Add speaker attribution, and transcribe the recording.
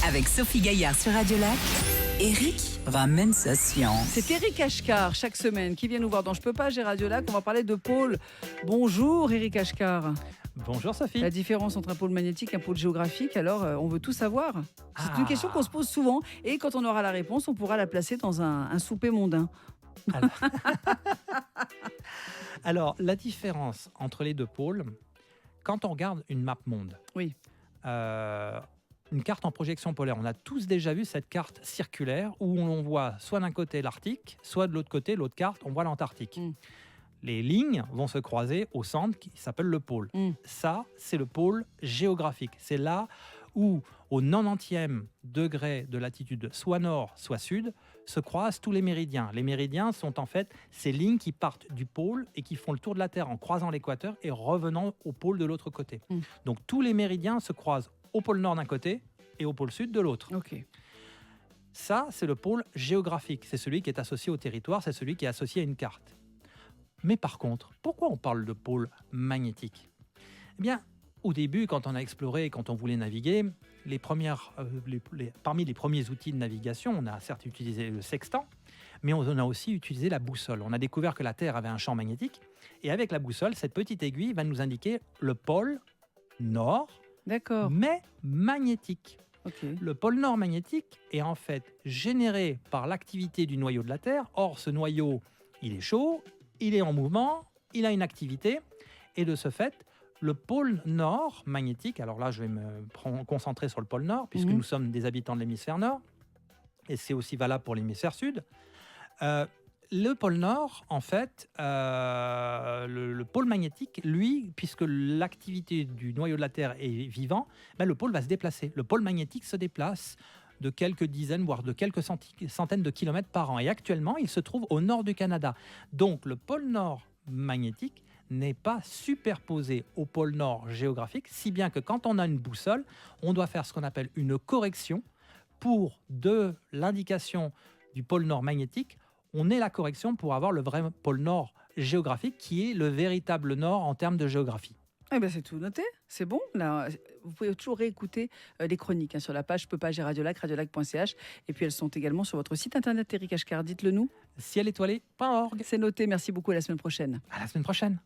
Speaker 1: Avec Sophie Gaillard sur Radio Lac, Eric ramène sa science.
Speaker 2: C'est Eric Ashkar, chaque semaine, qui vient nous voir dans Je peux pas, j'ai Radio Lac. On va parler de pôle. Bonjour Eric Ashkar.
Speaker 3: Bonjour Sophie.
Speaker 2: La différence entre un pôle magnétique et un pôle géographique, alors on veut tout savoir. C'est une question qu'on se pose souvent et quand on aura la réponse, on pourra la placer dans un souper mondain.
Speaker 3: Alors, la différence entre les deux pôles, quand on regarde une map monde,
Speaker 2: Oui.
Speaker 3: Une carte en projection polaire, on a tous déjà vu cette carte circulaire où on voit soit d'un côté l'Arctique, soit de l'autre côté, l'autre carte, on voit l'Antarctique. Les lignes vont se croiser au centre qui s'appelle le pôle. Ça, c'est le pôle géographique. C'est là où, au 90e degré de latitude, soit nord, soit sud, se croisent tous les méridiens. Les méridiens sont en fait ces lignes qui partent du pôle et qui font le tour de la Terre en croisant l'équateur et revenant au pôle de l'autre côté. Donc tous les méridiens se croisent au pôle nord d'un côté et au pôle sud de l'autre.
Speaker 2: Ok.
Speaker 3: Ça, c'est le pôle géographique. C'est celui qui est associé au territoire, c'est celui qui est associé à une carte. Mais par contre, pourquoi on parle de pôle magnétique ? Eh bien, au début, quand on a exploré, quand on voulait naviguer, parmi les premiers outils de navigation, on a certes utilisé le sextant, mais on a aussi utilisé la boussole. On a découvert que la Terre avait un champ magnétique, et avec la boussole, cette petite aiguille va nous indiquer le pôle nord,
Speaker 2: D'accord.
Speaker 3: mais magnétique.
Speaker 2: Ok.
Speaker 3: Le pôle nord magnétique est en fait généré par l'activité du noyau de la Terre. Or, ce noyau, il est chaud, il est en mouvement, il a une activité, et de ce fait, le pôle nord magnétique, alors là je vais me concentrer sur le pôle nord, puisque nous sommes des habitants de l'hémisphère nord, et c'est aussi valable pour l'hémisphère sud. Le pôle nord, en fait, le pôle magnétique, lui, puisque l'activité du noyau de la Terre est vivant, le pôle va se déplacer. Le pôle magnétique se déplace de quelques dizaines, voire de quelques centaines de kilomètres par an. Et actuellement, il se trouve au nord du Canada. Donc, le pôle nord magnétique n'est pas superposé au pôle nord géographique, si bien que quand on a une boussole, on doit faire ce qu'on appelle une correction pour de l'indication du pôle nord magnétique. On ait la correction pour avoir le vrai pôle nord géographique qui est le véritable nord en termes de géographie.
Speaker 2: Eh ben c'est tout noté, c'est bon. Là, vous pouvez toujours réécouter les chroniques sur la page Je peux pas, j'ai Radio Lac, radiolac.ch. Et puis elles sont également sur votre site internet, Eric Ashkar. Dites-le nous.
Speaker 3: Cielétoilé.org.
Speaker 2: C'est noté, merci beaucoup, à la semaine prochaine.
Speaker 3: À la semaine prochaine.